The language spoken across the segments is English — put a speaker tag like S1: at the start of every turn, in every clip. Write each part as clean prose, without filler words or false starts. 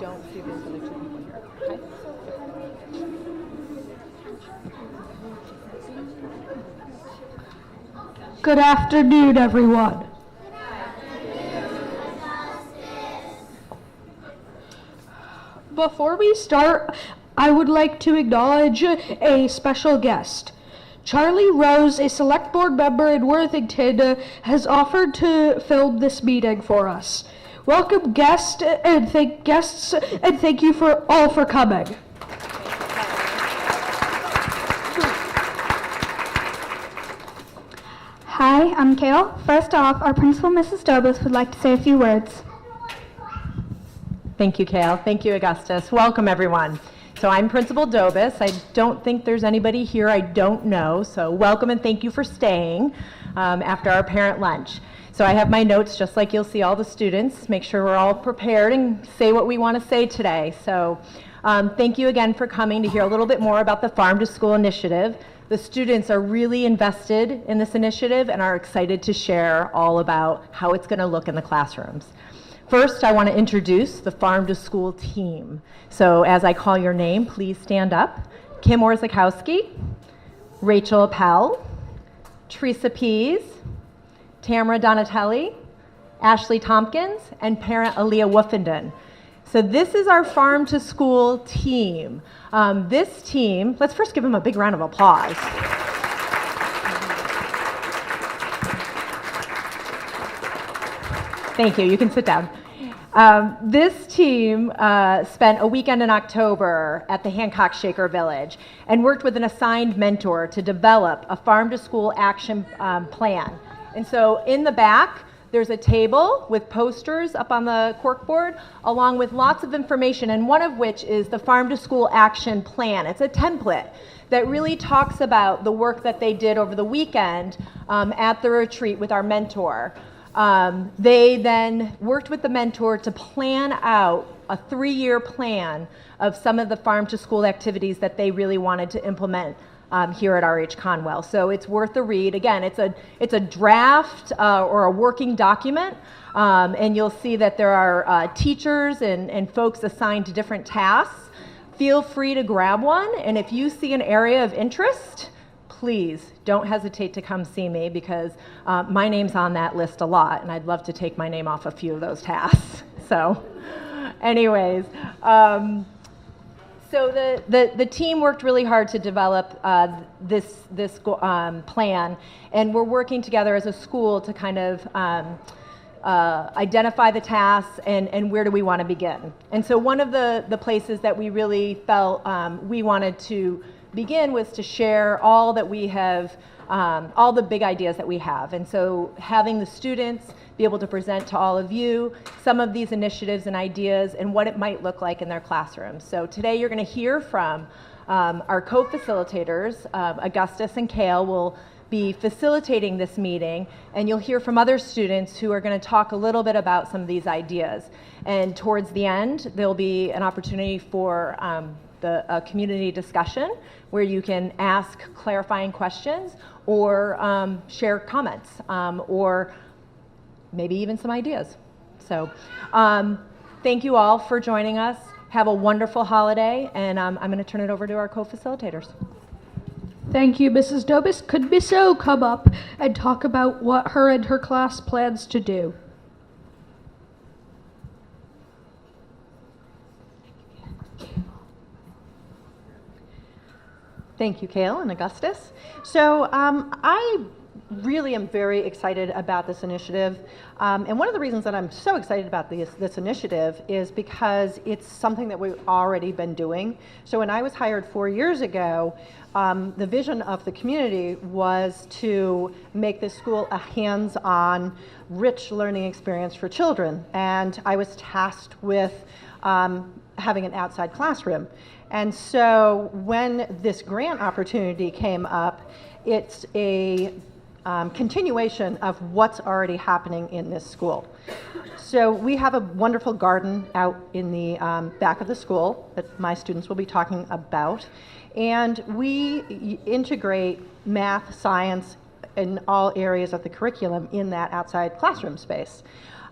S1: don't see these other two people here. Okay?
S2: Good afternoon, everyone. Before we start, I would like to acknowledge a special guest. Charlie Rose, a select board member in Worthington, has offered to film this meeting for us. Welcome guests and thank you for coming.
S3: Hi, I'm Kale. First off, our principal, Mrs. Dobosz, would like to say a few words.
S1: Thank you, Kale. Thank you, Augustus. Welcome, everyone. So I'm Principal Dobosz. I don't think there's anybody here I don't know, so welcome and thank you for staying after our parent lunch. So I have my notes just like you'll see all the students, make sure we're all prepared and say what we want to say today. So thank you again for coming to hear a little bit more about the Farm to School initiative. The students are really invested in this initiative and are excited to share all about how it's going to look in the classrooms. First, I want to introduce the Farm to School team. So as I call your name, please stand up. Kim Orzakowski, Rachel Appell, Teresa Pease, Tamara Donatelli, Ashley Tompkins, and parent Aaliyah Woofenden. So this is our Farm to School team. This team, let's first give them a big round of applause. Thank you, you can sit down. This team spent a weekend in October at the Hancock Shaker Village and worked with an assigned mentor to develop a farm to school action plan. And so in the back, there's a table with posters up on the corkboard, along with lots of information, and one of which is the Farm to School Action Plan. It's a template that really talks about the work that they did over the weekend at the retreat with our mentor. They then worked with the mentor to plan out a 3-year plan of some of the farm to school activities that they really wanted to implement here at RH Conwell. So it's worth a read. Again, it's a draft or a working document, and you'll see that there are teachers and folks assigned to different tasks. Feel free to grab one, and if you see an area of interest, please don't hesitate to come see me, because my name's on that list a lot, and I'd love to take my name off a few of those tasks. So anyways, so the team worked really hard to develop this plan, and we're working together as a school to kind of identify the tasks and where do we want to begin. And so one of the places that we really felt we wanted to begin was to share all that we have, all the big ideas that we have. And so having the students be able to present to all of you some of these initiatives and ideas and what it might look like in their classrooms. So today you're going to hear from our co-facilitators. Augustus and Kale will be facilitating this meeting, and you'll hear from other students who are going to talk a little bit about some of these ideas. And towards the end, there'll be an opportunity for a community discussion where you can ask clarifying questions or share comments or maybe even some ideas. So thank you all for joining us. Have a wonderful holiday, and I'm going to turn it over to our co-facilitators.
S2: Thank you, Mrs. Dobosz. Could Miss O come up and talk about what her and her class plans to do?
S4: Thank you, Kale and Augustus. So I really am very excited about this initiative. And one of the reasons that I'm so excited about this initiative is because it's something that we've already been doing. So when I was hired 4 years ago, the vision of the community was to make this school a hands-on, rich learning experience for children. And I was tasked with having an outside classroom. And so when this grant opportunity came up, it's a continuation of what's already happening in this school. So we have a wonderful garden out in the back of the school that my students will be talking about. And we integrate math, science, in all areas of the curriculum in that outside classroom space.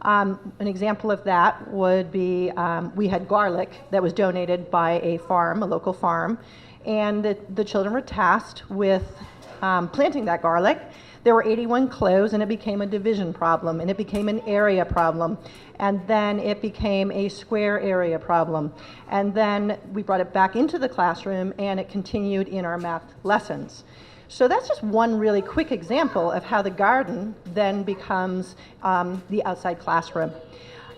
S4: An example of that would be we had garlic that was donated by a farm, a local farm, and the children were tasked with planting that garlic. There were 81 cloves, and it became a division problem, and it became an area problem, and then it became a square area problem. And then we brought it back into the classroom, and it continued in our math lessons. So that's just one really quick example of how the garden then becomes the outside classroom.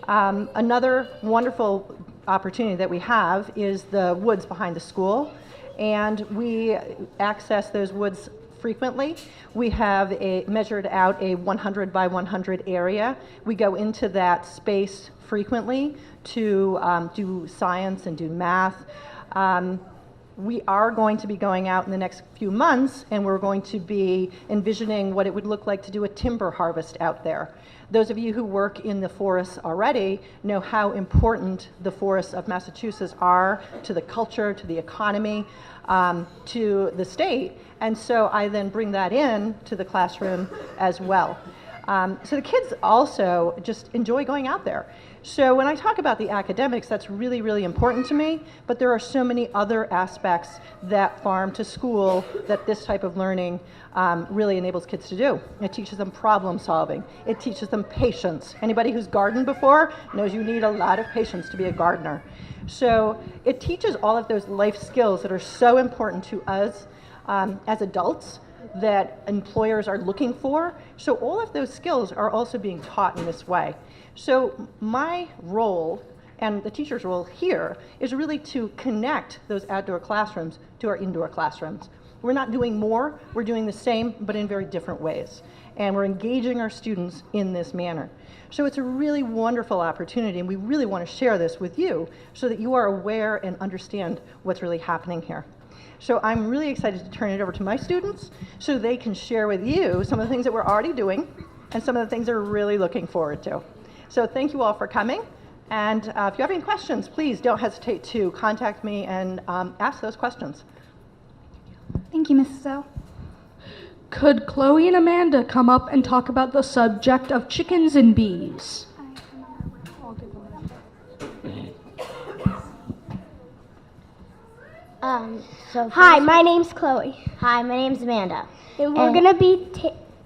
S4: Another wonderful opportunity that we have is the woods behind the school, and we access those woods frequently. We have measured out a 100 by 100 area. We go into that space frequently to do science and do math. We are going to be going out in the next few months, and we're going to be envisioning what it would look like to do a timber harvest out there. Those of you who work in the forests already know how important the forests of Massachusetts are to the culture, to the economy, to the state. And so I then bring that in to the classroom as well. So the kids also just enjoy going out there. So when I talk about the academics, that's really, really important to me, but there are so many other aspects that farm to school that this type of learning really enables kids to do. It teaches them problem solving. It teaches them patience. Anybody who's gardened before knows you need a lot of patience to be a gardener. So it teaches all of those life skills that are so important to us as adults that employers are looking for. So all of those skills are also being taught in this way. So my role and the teacher's role here is really to connect those outdoor classrooms to our indoor classrooms. We're not doing more, we're doing the same, but in very different ways. And we're engaging our students in this manner. So it's a really wonderful opportunity, and we really want to share this with you so that you are aware and understand what's really happening here. So I'm really excited to turn it over to my students so they can share with you some of the things that we're already doing and some of the things they're really looking forward to. So thank you all for coming. And if you have any questions, please don't hesitate to contact me and ask those questions.
S3: Thank you, Mrs. O.
S2: Could Chloe and Amanda come up and talk about the subject of chickens and bees?
S5: Hi, my name's Chloe. Hi, my name's Amanda.
S3: And we're going to be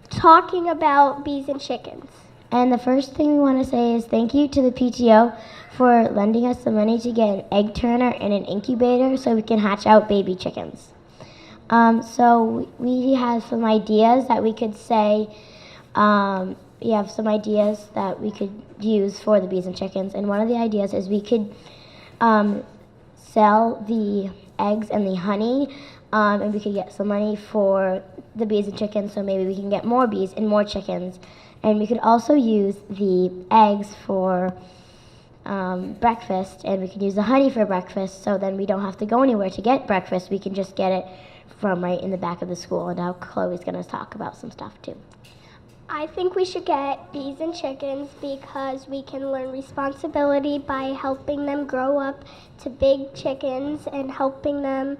S3: talking about bees and chickens.
S5: And the first thing we want to say is thank you to the PTO for lending us the money to get an egg turner and an incubator so we can hatch out baby chickens. So we have some ideas that we could say, we have some ideas that we could use for the bees and chickens. And one of the ideas is we could sell the eggs and the honey, and we could get some money for the bees and chickens, so maybe we can get more bees and more chickens. And we could also use the eggs for breakfast, and we could use the honey for breakfast, so then we don't have to go anywhere to get breakfast. We can just get it from right in the back of the school. And now Chloe's going to talk about some stuff too.
S3: I think we should get bees and chickens because we can learn responsibility by helping them grow up to big chickens and helping them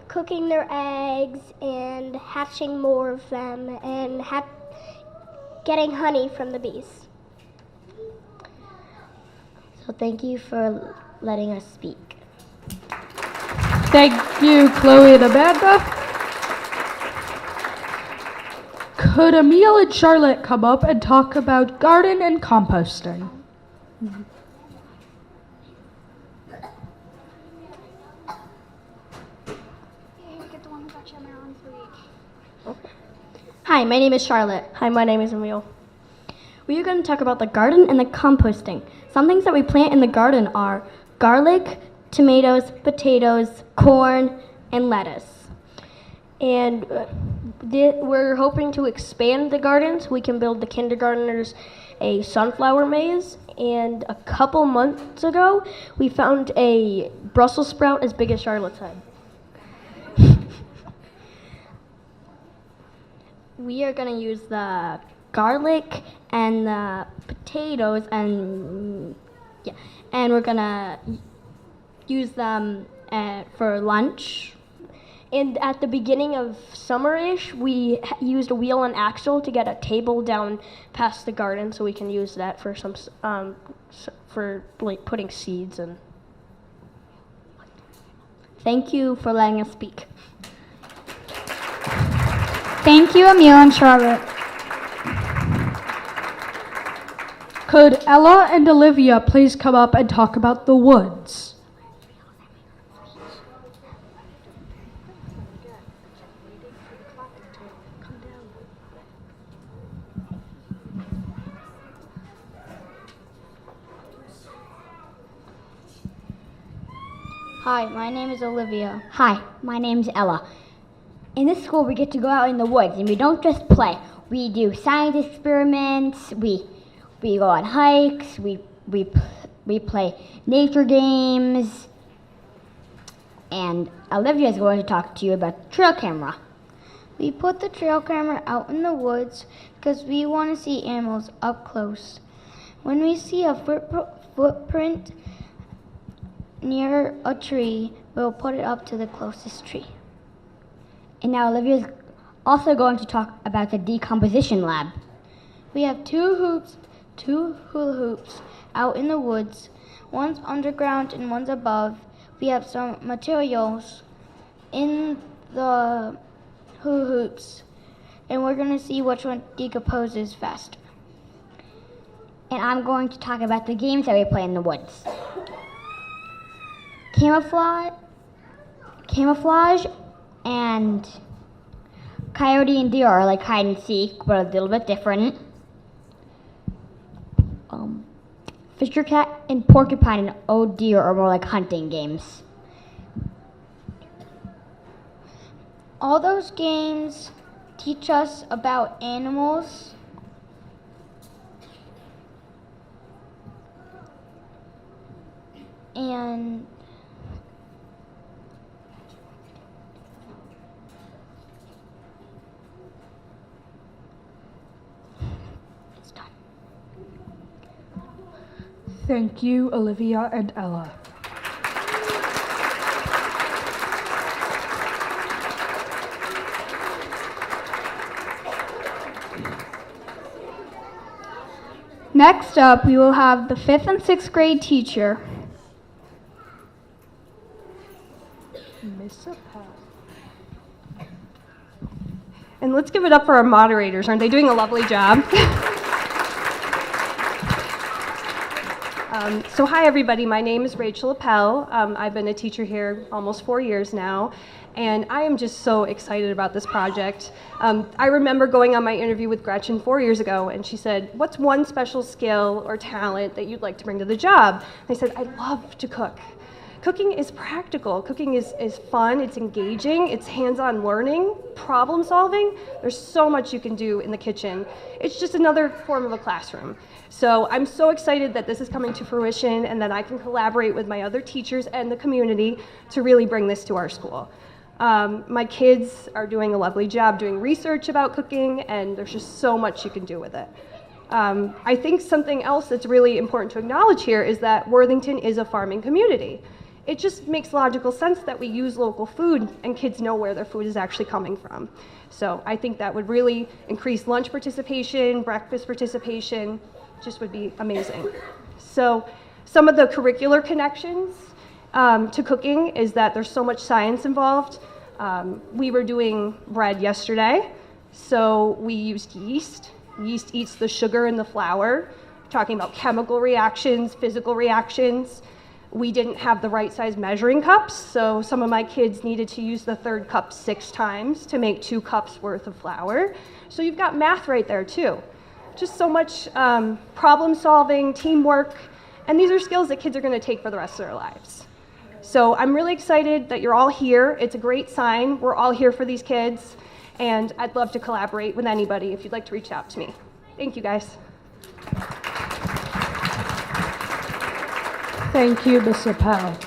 S3: cooking their eggs and hatching more of them and getting honey from the bees.
S5: So thank you for letting us speak.
S2: Thank you, Chloe and Amanda. Could Emil and Charlotte come up and talk about garden and composting?
S6: Hi, my name is Charlotte. Hi, my name is Emil. We are going to talk about the garden and the composting. Some things that we plant in the garden are garlic, tomatoes, potatoes, corn, and lettuce. And we're hoping to expand the garden so we can build the kindergartners a sunflower maze. And a couple months ago, we found a Brussels sprout as big as Charlotte's head. We are going to use the garlic and the potatoes and we're going to use them for lunch.
S7: And at the beginning of summer-ish, we used a wheel and axle to get a table down past the garden, so we can use that for some for like putting seeds and.
S6: Thank you for letting us speak. Thank you, Emil and Charlotte.
S2: Could Ella and Olivia please come up and talk about the woods?
S5: Hi, my name is Olivia. Hi, my name's Ella. In this school, we get to go out in the woods, and we don't just play. We do science experiments. We go on hikes. We play nature games. And Olivia is going to talk to you about the trail camera.
S8: We put the trail camera out in the woods because we want to see animals up close. When we see a footprint near a tree, we'll put it up to the closest tree.
S5: And now Olivia is also going to talk about the decomposition lab.
S8: We have two hula hoops out in the woods. One's underground and one's above. We have some materials in the hula hoops, and we're going to see which one decomposes faster.
S5: And I'm going to talk about the games that we play in the woods. Camouflage and coyote and deer are like hide and seek, but a little bit different. Fisher cat and porcupine and oh deer are more like hunting games.
S8: All those games teach us about animals and it's done.
S2: Thank you, Olivia and Ella.
S6: Next up, we will have the 5th and 6th grade teacher.
S2: Miss Appell.
S9: And let's give it up for our moderators. Aren't they doing a lovely job? So hi, everybody. My name is Rachel Appell. I've been a teacher here almost 4 years now, and I am just so excited about this project. I remember going on my interview with Gretchen 4 years ago, and she said, what's one special skill or talent that you'd like to bring to the job? And I said, I love to cook. Cooking is practical. Cooking is fun, it's engaging, it's hands-on learning, problem solving. There's so much you can do in the kitchen. It's just another form of a classroom. So I'm so excited that this is coming to fruition and that I can collaborate with my other teachers and the community to really bring this to our school. My kids are doing a lovely job doing research about cooking, and there's just so much you can do with it. I think something else that's really important to acknowledge here is that Worthington is a farming community. It just makes logical sense that we use local food and kids know where their food is actually coming from. So I think that would really increase lunch participation, breakfast participation, just would be amazing. So some of the curricular connections to cooking is that there's so much science involved. We were doing bread yesterday, so we used yeast. Yeast eats the sugar in the flour, talking about chemical reactions, physical reactions. We didn't have the right size measuring cups, so some of my kids needed to use the third cup 6 times to make 2 cups worth of flour. So you've got math right there too. Just so much problem solving, teamwork, and these are skills that kids are going to take for the rest of their lives. So I'm really excited that you're all here. It's a great sign. We're all here for these kids, and I'd love to collaborate with anybody if you'd like to reach out to me. Thank you, guys.
S2: Thank you, Miss Appell.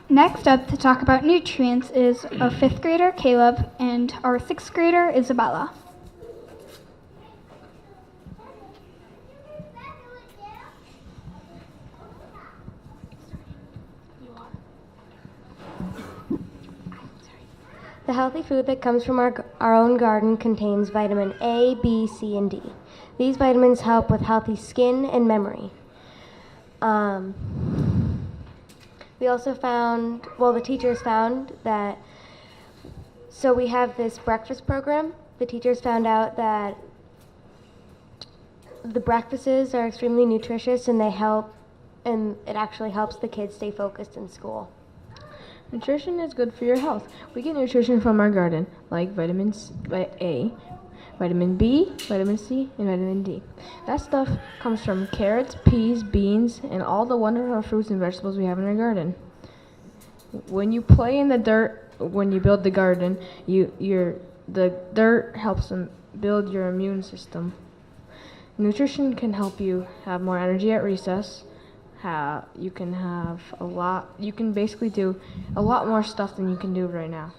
S6: Next up to talk about nutrients is a 5th grader, Caleb, and our 6th grader, Isabella.
S10: The healthy food that comes from our own garden contains vitamin A, B, C, and D. These vitamins help with healthy skin and memory. We also found, the teachers found that, so we have this breakfast program. The teachers found out that the breakfasts are extremely nutritious and and it actually helps the kids stay focused in school.
S11: Nutrition is good for your health. We get nutrition from our garden, like vitamins A, vitamin B, vitamin C, and vitamin D. That stuff comes from carrots, peas, beans, and all the wonderful fruits and vegetables we have in our garden. When you play in the dirt, when you build the garden, the dirt helps build your immune system. Nutrition can help you have more energy at recess. You can basically do a lot more stuff than you can do right now.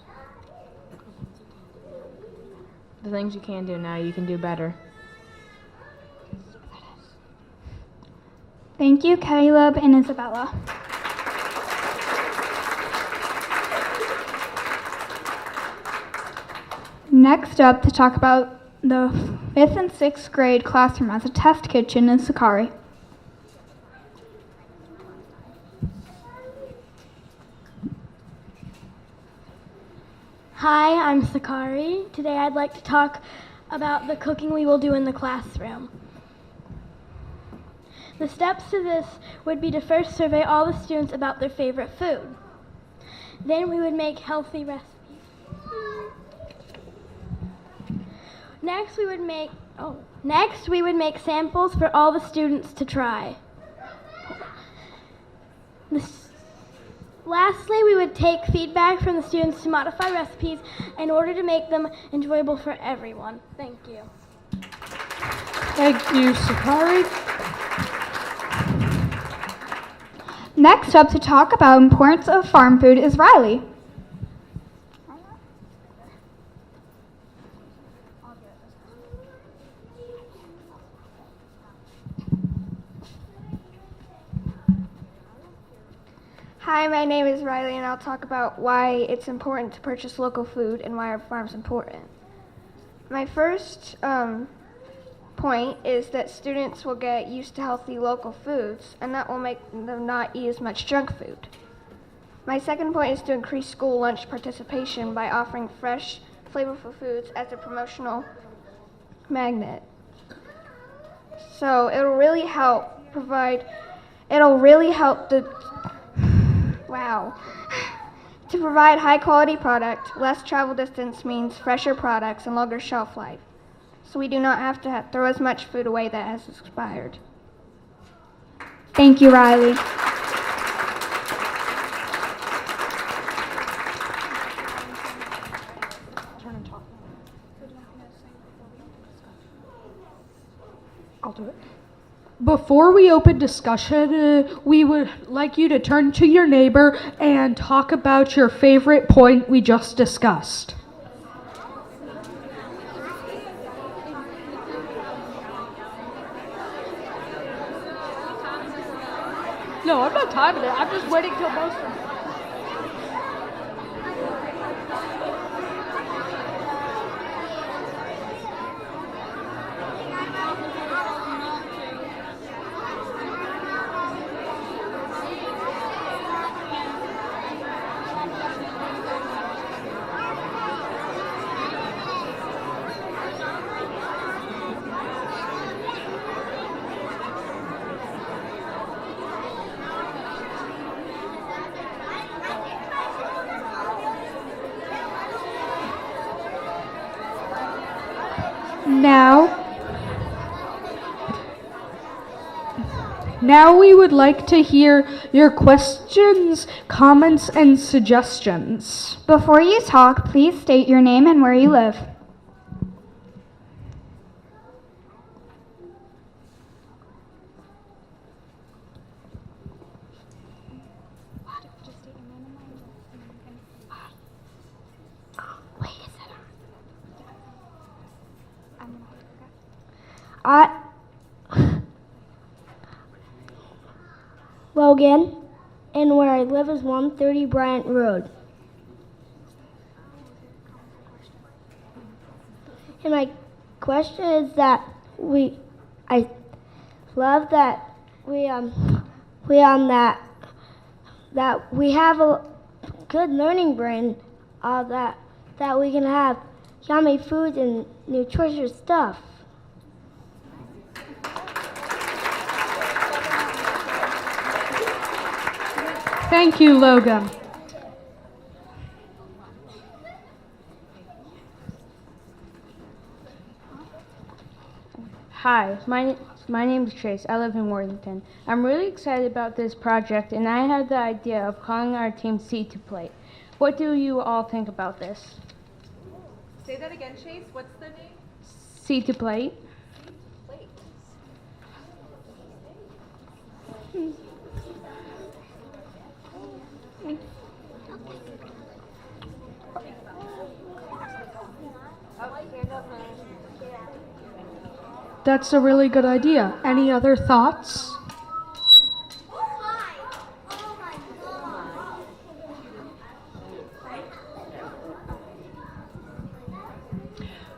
S11: The things you can do now, you can do better.
S12: Thank you, Caleb and Isabella. Next up to talk about the 5th and 6th grade classroom as a test kitchen is Sakari.
S6: Hi, I'm Sakari. Today I'd like to talk about the cooking we will do in the classroom. The steps to this would be to first survey all the students about their favorite food. Then we would make healthy recipes. Next we would make samples for all the students to try. Lastly, we would take feedback from the students to modify recipes in order to make them enjoyable for everyone. Thank you.
S2: Thank you, Sakari.
S12: Next up to talk about importance of farm food is Riley.
S13: Hi, my name is Riley, and I'll talk about why it's important to purchase local food and why our farm's important. My first point is that students will get used to healthy local foods, and that will make them not eat as much junk food. My second point is to increase school lunch participation by offering fresh, flavorful foods as a promotional magnet. So it'll really help to provide high quality product. Less travel distance means fresher products and longer shelf life. So we do not have to throw as much food away that has expired.
S12: Thank you, Riley.
S2: I'll do it. Before we open discussion, we would like you to turn to your neighbor and talk about your favorite point we just discussed. No, I'm not timing it. I'm just waiting till most of them. Now we would like to hear your questions, comments, and suggestions.
S12: Before you talk, please state your name and where you live.
S3: Logan, and where I live is 130 Bryant Road. And my question is that I love that that we have a good learning brain, that we can have yummy food and nutritious stuff.
S2: Thank you, Logan.
S11: Hi, my name is Trace. I live in Worthington. I'm really excited about this project, and I had the idea of calling our team Seed to Plate. What do you all think about this?
S1: Say that again, Chase. What's the name?
S11: Seed to Plate.
S2: That's a really good idea. Any other thoughts?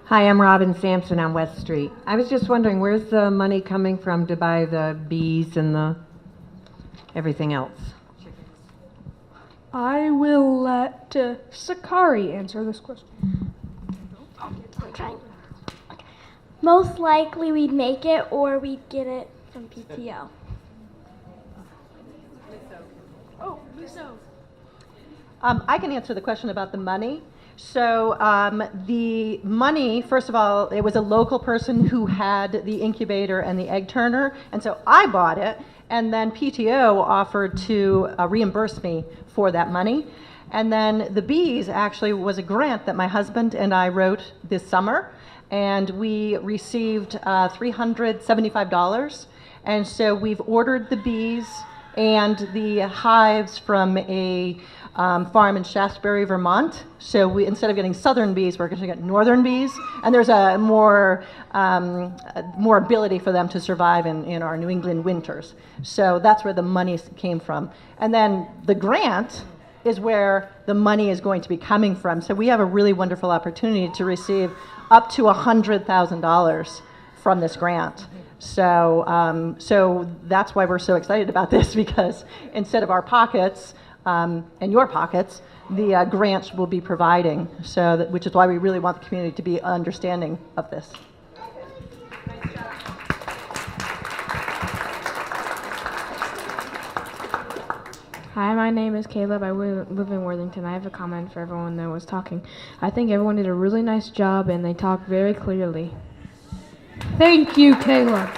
S14: Hi, I'm Robin Sampson on West Street. I was just wondering, where's the money coming from to buy the bees and the everything else?
S2: I will let Sakari answer this question.
S3: I'm trying. Most likely we'd make it or we'd get it from PTO.
S2: Oh, Lisa.
S4: I can answer the question about the money. So the money, first of all, it was a local person who had the incubator and the egg turner, and so I bought it, and then PTO offered to reimburse me for that money. And then the bees actually was a grant that my husband and I wrote this summer, and we received $375. And so we've ordered the bees and the hives from a farm in Shaftesbury, Vermont. So we, instead of getting southern bees, we're going to get northern bees, and there's a more ability for them to survive in our New England winters. So that's where the money came from. And then the grant is where the money is going to be coming from. So we have a really wonderful opportunity to receive up to $100,000 from this grant. So, so that's why we're so excited about this, because instead of our pockets and your pockets, the grants will be providing. So, which is why we really want the community to be understanding of this.
S11: Hi, my name is Caleb. I live in Worthington. I have a comment for everyone that was talking. I think everyone did a really nice job, and they talked very clearly.
S2: Thank you, Caleb.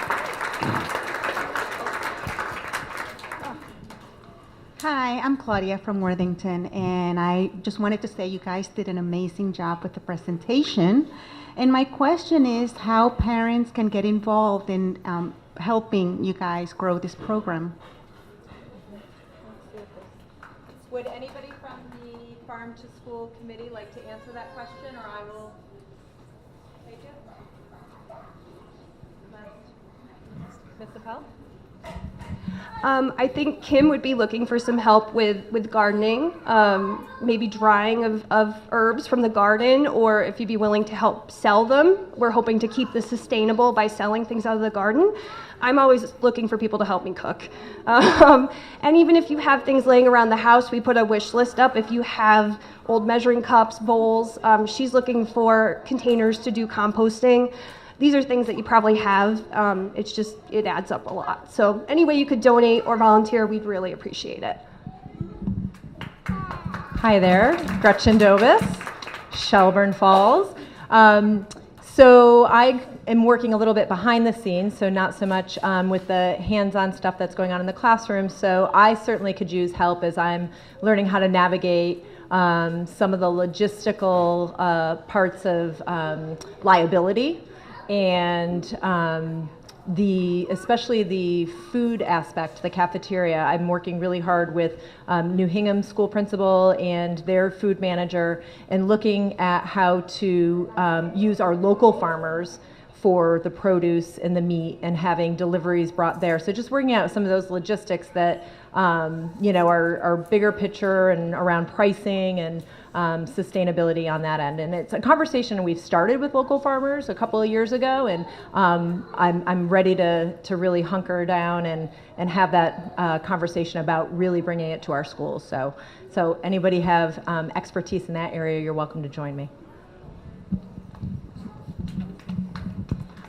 S15: Hi, I'm Claudia from Worthington, and I just wanted to say you guys did an amazing job with the presentation. And my question is how parents can get involved in helping you guys grow this program.
S1: Would anybody from the Farm to School Committee like to answer that question, or I will take it? Ms. Appell?
S9: I think Kim would be looking for some help with gardening, maybe drying of herbs from the garden, or if you'd be willing to help sell them. We're hoping to keep this sustainable by selling things out of the garden. I'm always looking for people to help me cook. And even if you have things laying around the house, we put a wish list up. If you have old measuring cups, bowls, she's looking for containers to do composting. These are things that you probably have. It's just, it adds up a lot. So any way you could donate or volunteer, we'd really appreciate it.
S1: Hi there, Gretchen Dobosz, Shelburne Falls. So I am working a little bit behind the scenes, so not so much with the hands-on stuff that's going on in the classroom. So I certainly could use help as I'm learning how to navigate some of the logistical parts of liability. And especially the food aspect, the cafeteria. I'm working really hard with New Hingham school principal and their food manager, and looking at how to use our local farmers for the produce and the meat, and having deliveries brought there. So just working out some of those logistics that our bigger picture and around pricing and sustainability on that end. And it's a conversation we've started with local farmers a couple of years ago, and I'm ready to really hunker down and have that conversation about really bringing it to our schools. So anybody have expertise in that area, you're welcome to join me.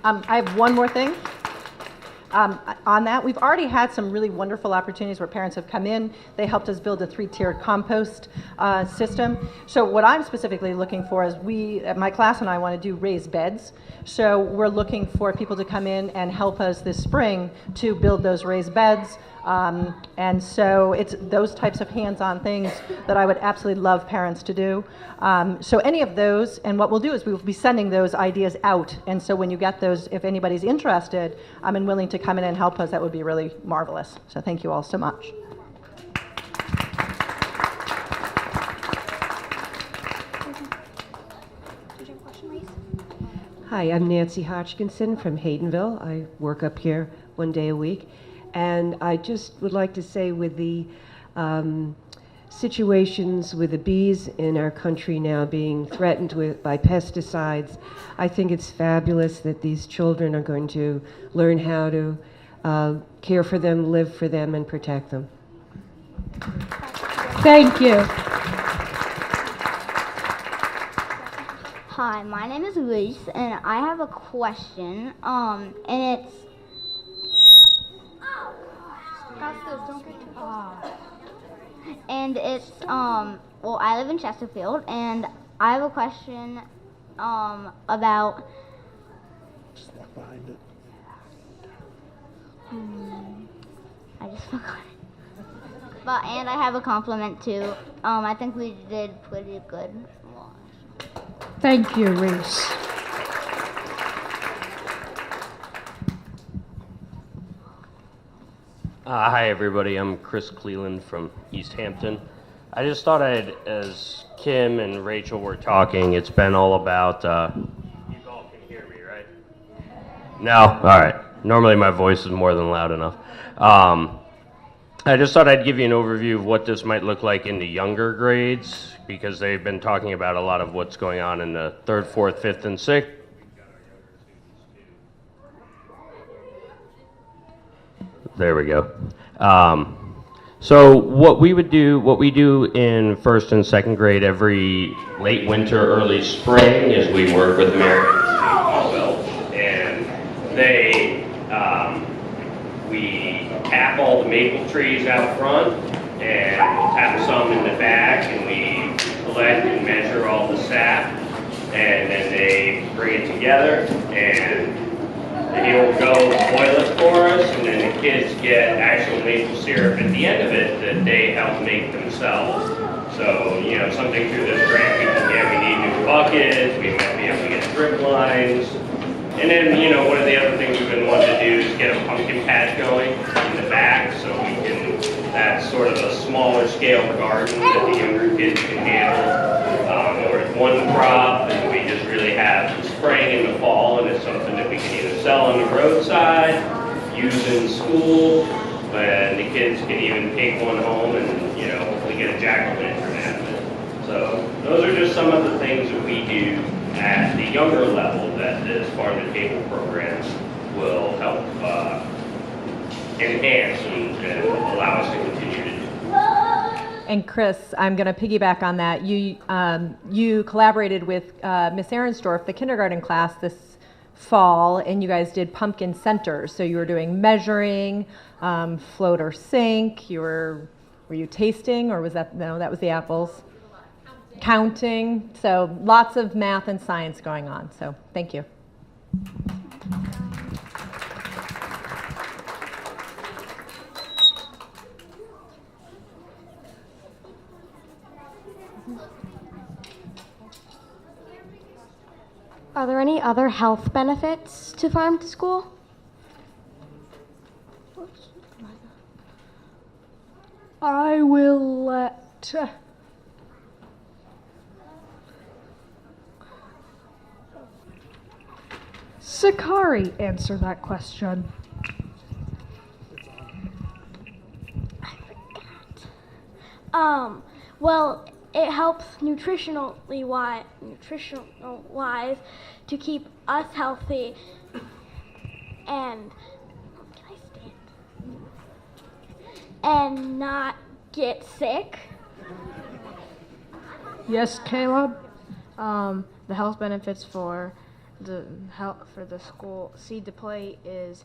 S4: I have one more thing. On that, we've already had some really wonderful opportunities where parents have come in. They helped us build a 3-tiered compost system. So what I'm specifically looking for is my class and I want to do raised beds. So we're looking for people to come in and help us this spring to build those raised beds. And so it's those types of hands-on things that I would absolutely love parents to do. So any of those, and what we'll do is we'll be sending those ideas out. And so when you get those, if anybody's interested and willing to come in and help us, that would be really marvelous. So thank you all so much.
S16: Hi, I'm Nancy Hodgkinson from Haydenville. I work up here one day a week. And I just would like to say with the situations with the bees in our country now being threatened by pesticides, I think it's fabulous that these children are going to learn how to care for them, live for them, and protect them.
S2: Thank you.
S8: Hi, my name is Luis, and I have a question, and it's... Augustus, don't get too And it's, well, I live in Chesterfield, and I have a question, about...
S17: Step behind it.
S8: I just forgot it. And I have a compliment, too. I think we did pretty good.
S2: Thank you, Reese.
S18: Hi, everybody. I'm Chris Cleland from East Hampton. I just thought as Kim and Rachel were talking, it's been all about, you all can hear me, right? No? All right. Normally my voice is more than loud enough. I just thought I'd give you an overview of what this might look like in the younger grades, because they've been talking about a lot of what's going on in the 3rd, 4th, 5th, and 6th. There we go. So what we do in 1st and 2nd grade every late winter, early spring is we work with American Conwell, and we tap all the maple trees out front, and we'll tap some in the back, and we collect and measure all the sap, and then they bring it together, and he'll go boil it for us, and then the kids get actual maple syrup at the end of it that they help make themselves. So, something through this grant we can get, we need new buckets, we might be able to get drip lines. And then, one of the other things we've been wanting to do is get a pumpkin patch going in the back, so that's sort of a smaller scale garden that the younger kids can handle. Or it's one crop, and we just really have spraying in the fall, and it's something that we can either sell on the roadside, use in school, and the kids can even take one home and, hopefully get a jack-o'-lantern out of it. So those are just some of the things that we do at the younger level that this farm-to-table program will help enhance and allow us to continue to do.
S1: And Chris, I'm going to piggyback on that. You collaborated with Miss Ahrensdorf, the kindergarten class, this fall, and you guys did pumpkin centers. So you were doing measuring, float or sink. Were you tasting, or was that that was the apples? Counting. So lots of math and science going on. So thank you.
S19: Are there any other health benefits to farm to school?
S2: I will let Sakari answer that question.
S6: Well, it helps nutritional wise to keep us healthy and not get sick.
S11: Yes, Caleb. The health benefits for the school seed to plate is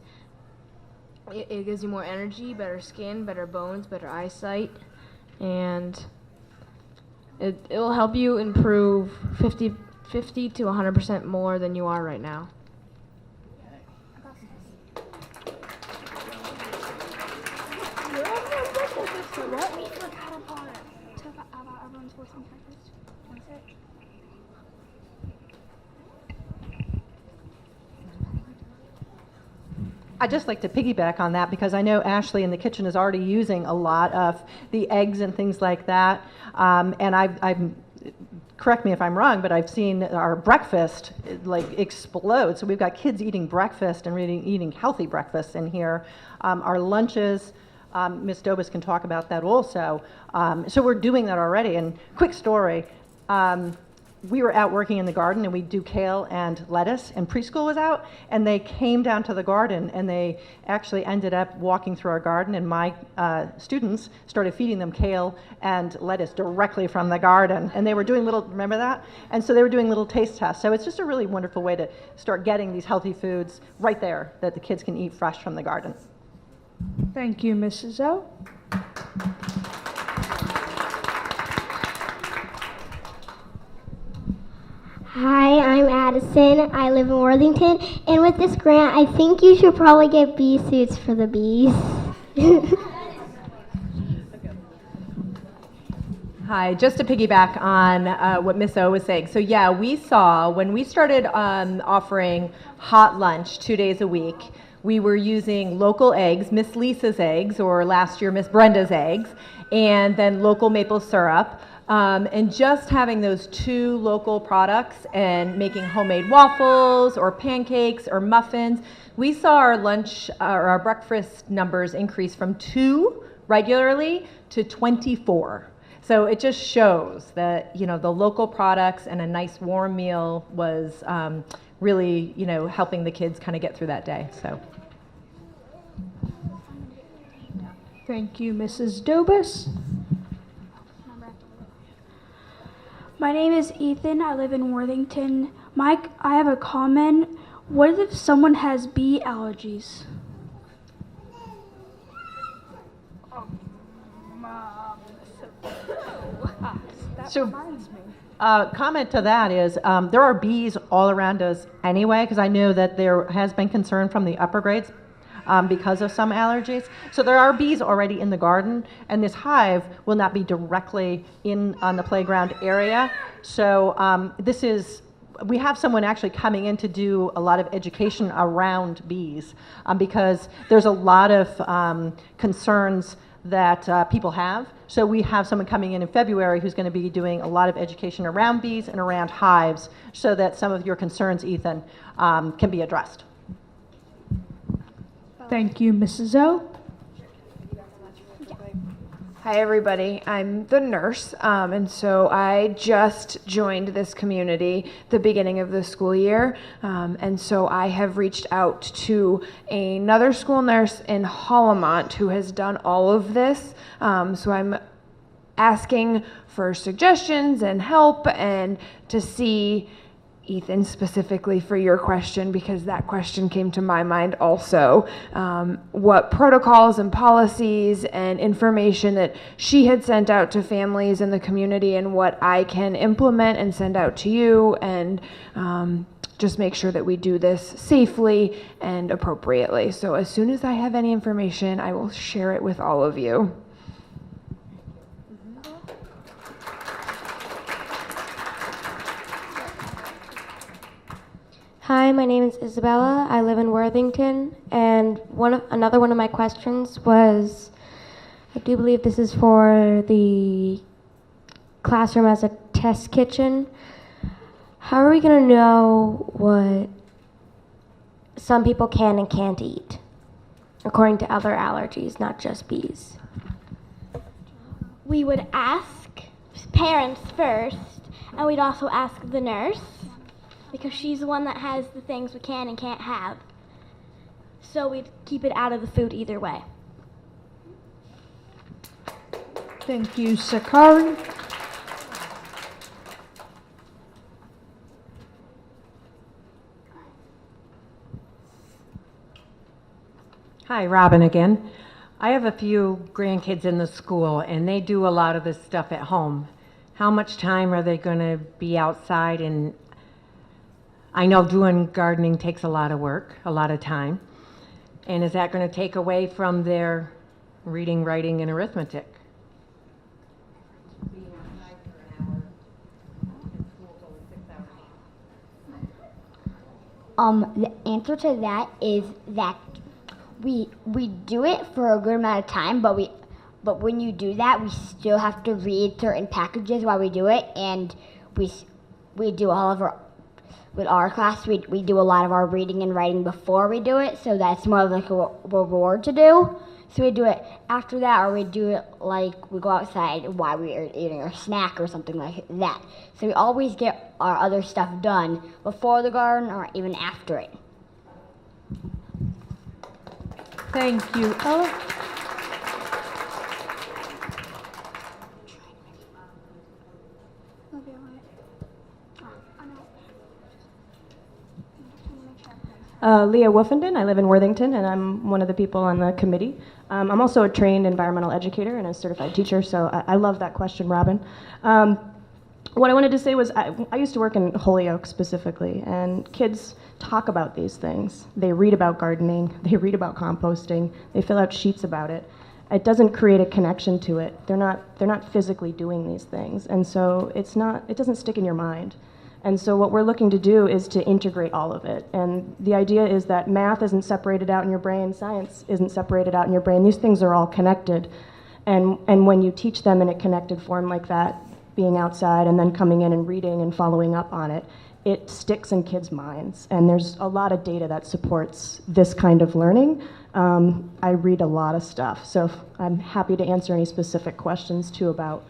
S11: it gives you more energy, better skin, better bones, better eyesight, and it will help you improve 50 to 100% more than you are right now.
S4: I'd just like to piggyback on that because I know Ashley in the kitchen is already using a lot of the eggs and things like that. And I've correct me if I'm wrong, but I've seen our breakfast like explode. So we've got kids eating breakfast and really eating healthy breakfast in here. Our lunches, Ms. Dobosz can talk about that also. So we're doing that already. And quick story. We were out working in the garden and we do kale and lettuce, and preschool was out, and they came down to the garden and they actually ended up walking through our garden, and my students started feeding them kale and lettuce directly from the garden, and they were doing little, remember that? And so they were doing little taste tests. So it's just a really wonderful way to start getting these healthy foods right there that the kids can eat fresh from the garden.
S2: Thank you, Mrs. O.
S3: Hi, I'm Addison. I live in Worthington, and with this grant, I think you should probably get bee suits for the bees.
S1: Hi, just to piggyback on what Miss O was saying. So yeah, we saw when we started offering hot lunch 2 days a week, we were using local eggs, Miss Lisa's eggs, or last year Miss Brenda's eggs, and then local maple syrup. And just having those two local products and making homemade waffles or pancakes or muffins, we saw our lunch or our breakfast numbers increase from 2 regularly to 24. So it just shows that, you know, the local products and a nice warm meal was really, you know, helping the kids kind of get through that day. So.
S2: Thank you, Mrs. Dobosz.
S12: My name is Ethan. I live in Worthington. Mike, I have a comment. What if someone has bee allergies?
S4: So, comment to that is there are bees all around us anyway, because I know that there has been concern from the upper grades because of some allergies. So there are bees already in the garden, and this hive will not be directly on the playground area. So we have someone actually coming in to do a lot of education around bees because there's a lot of concerns that people have. So we have someone coming in February who's going to be doing a lot of education around bees and around hives so that some of your concerns, Ethan, can be addressed.
S2: Thank you, Mrs. O.
S11: Hi, everybody. I'm the nurse, and so I just joined this community the beginning of the school year, and so I have reached out to another school nurse in Hollamont who has done all of this, so I'm asking for suggestions and help and to see, Ethan, specifically for your question, because that question came to my mind also, what protocols and policies and information that she had sent out to families in the community and what I can implement and send out to you, and just make sure that we do this safely and appropriately. So as soon as I have any information, I will share it with all of you.
S10: Hi, my name is Isabella. I live in Worthington, and another one of my questions was, I do believe this is for the classroom as a test kitchen. How are we going to know what some people can and can't eat, according to other allergies, not just bees?
S6: we would ask parents first, and we'd also ask the nurse, because she's the one that has the things we can and can't have. So we'd keep it out of the food either way.
S2: Thank you, Sakari.
S14: Hi, Robin again. I have a few grandkids in the school, and they do a lot of this stuff at home. How much time are they going to be outside? And I know doing gardening takes a lot of work, a lot of time. And is that going to take away from their reading, writing, and arithmetic?
S5: The answer to that is that we do it for a good amount of time, but when you do that, we still have to read certain passages while we do it, and we do all of our, with our class, we do a lot of our reading and writing before we do it, so that's more of like a reward to do. So we do it after that, or we do it like we go outside while we are eating our snack or something like that. So we always get our other stuff done before the garden or even after it.
S2: Thank you, Ella.
S20: Leah Wolfenden. I live in Worthington, and I'm one of the people on the committee. I'm also a trained environmental educator and a certified teacher, so I love that question, Robin. What I wanted to say was I used to work in Holyoke specifically, and kids talk about these things. They read about gardening, they read about composting, they fill out sheets about it. It doesn't create a connection to it. They're not physically doing these things, and so it doesn't stick in your mind. And so what we're looking to do is to integrate all of it. And the idea is that math isn't separated out in your brain, science isn't separated out in your brain. These things are all connected. And when you teach them in a connected form like that, being outside and then coming in and reading and following up on it, it sticks in kids' minds. And there's a lot of data that supports this kind of learning. I read a lot of stuff, so I'm happy to answer any specific questions too about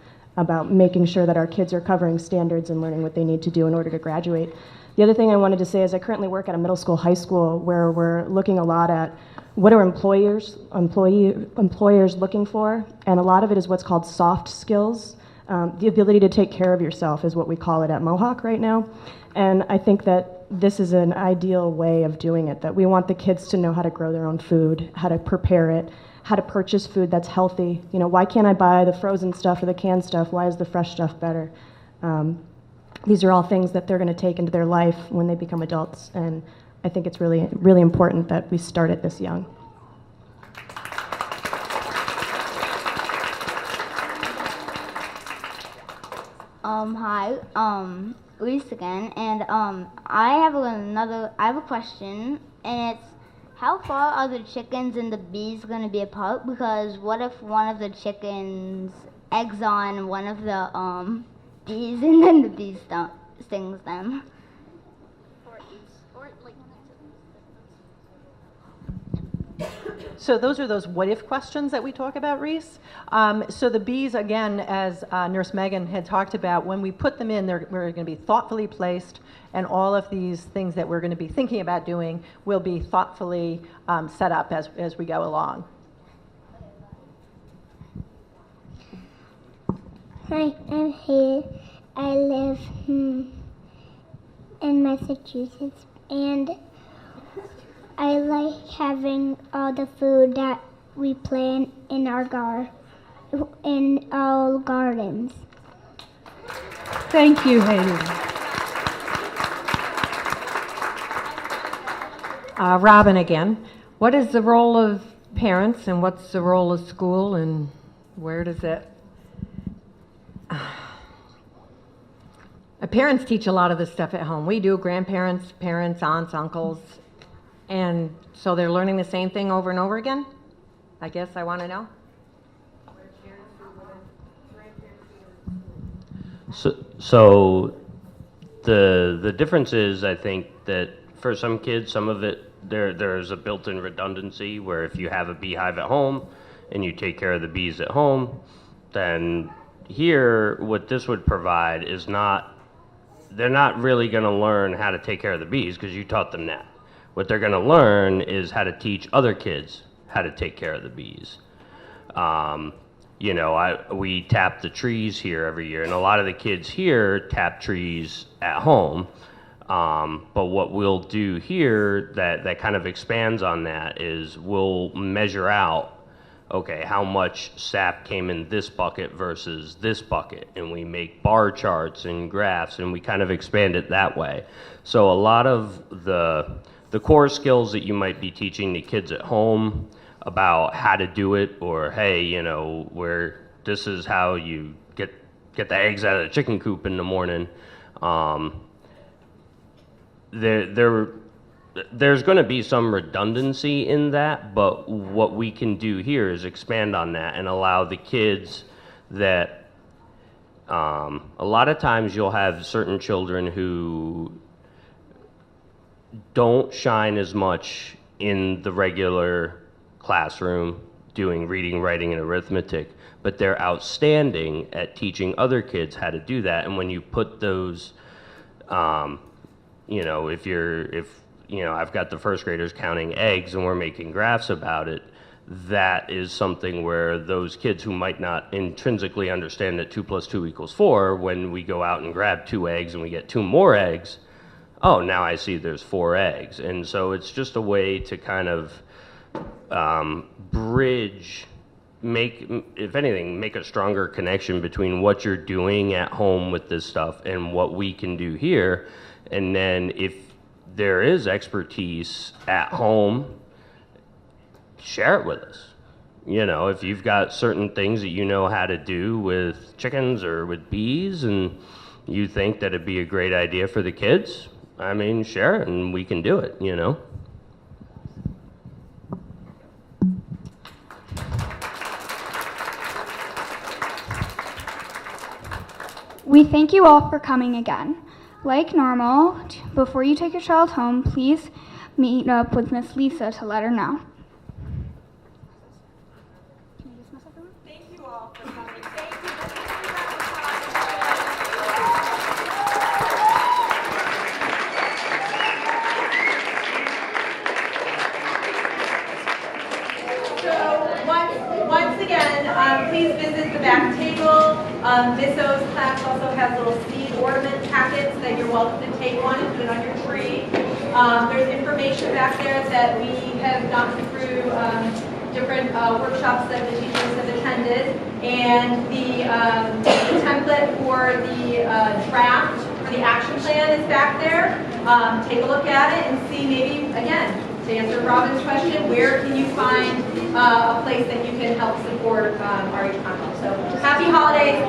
S20: making sure that our kids are covering standards and learning what they need to do in order to graduate. The other thing I wanted to say is I currently work at a middle school, high school, where we're looking a lot at what are employers looking for, and a lot of it is what's called soft skills. The ability to take care of yourself is what we call it at Mohawk right now. And I think that this is an ideal way of doing it, that we want the kids to know how to grow their own food, how to prepare it, how to purchase food that's healthy. You know, why can't I buy the frozen stuff or the canned stuff? Why is the fresh stuff better? These are all things that they're going to take into their life when they become adults, and I think it's really, really important that we start it this young.
S8: Hi, Elise again, and I have a question, and it's, how far are the chickens and the bees going to be apart? Because what if one of the chickens eggs on one of the bees and then the bee stings them?
S4: So those are those what-if questions that we talk about, Reese. So the bees, again, as Nurse Megan had talked about, when we put them in, we're going to be thoughtfully placed, and all of these things that we're going to be thinking about doing will be thoughtfully set up as we go along.
S3: Hi, I'm here. I live in Massachusetts, and I like having all the food that we plant in our in our gardens.
S2: Thank you, Haley.
S14: Robin again. What is the role of parents, and what's the role of school, and where does it... Parents teach a lot of this stuff at home. We do, grandparents, parents, aunts, uncles. And so they're learning the same thing over and over again? I guess I want to know.
S18: So the difference is, I think, that for some kids, some of it, there's a built-in redundancy where if you have a beehive at home and you take care of the bees at home, then here, what this would provide is they're not really going to learn how to take care of the bees because you taught them that. What they're going to learn is how to teach other kids how to take care of the bees. You know, we tap the trees here every year, and a lot of the kids here tap trees at home. But what we'll do here that kind of expands on that is we'll measure out, okay, how much sap came in this bucket versus this bucket, and we make bar charts and graphs, and we kind of expand it that way. So a lot of the core skills that you might be teaching the kids at home about how to do it, or hey, you know, where this is how you get the eggs out of the chicken coop in the morning. There's going to be some redundancy in that, but what we can do here is expand on that and allow the kids that a lot of times you'll have certain children who don't shine as much in the regular classroom doing reading, writing, and arithmetic, but they're outstanding at teaching other kids how to do that. And when you put those, you know, if you know, I've got the first graders counting eggs and we're making graphs about it, that is something where those kids who might not intrinsically understand that 2 + 2 = 4, when we go out and grab 2 eggs and we get 2 more eggs, oh, now I see there's 4 eggs. And so it's just a way to kind of bridge, if anything, make a stronger connection between what you're doing at home with this stuff and what we can do here. And then if there is expertise at home, share it with us. You know, if you've got certain things that you know how to do with chickens or with bees and you think that it'd be a great idea for the kids, I mean, share it and we can do it, you know.
S21: We thank you all for coming again. Like normal, before you take your child home, please meet up with Miss Lisa to let her know.
S1: Thank you all for coming. Thank you. So once again, please visit the back table. Miss O's class also has little seed ornament packets that you're welcome to take one and put it on your tree. There's information back there that we have gone through different workshops that the teachers have attended, and the template for the draft for the action plan is back there. Take a look at it and see, maybe, again, to answer Robin's question, where can you find a place that you can help support RH Conwell. So happy holidays.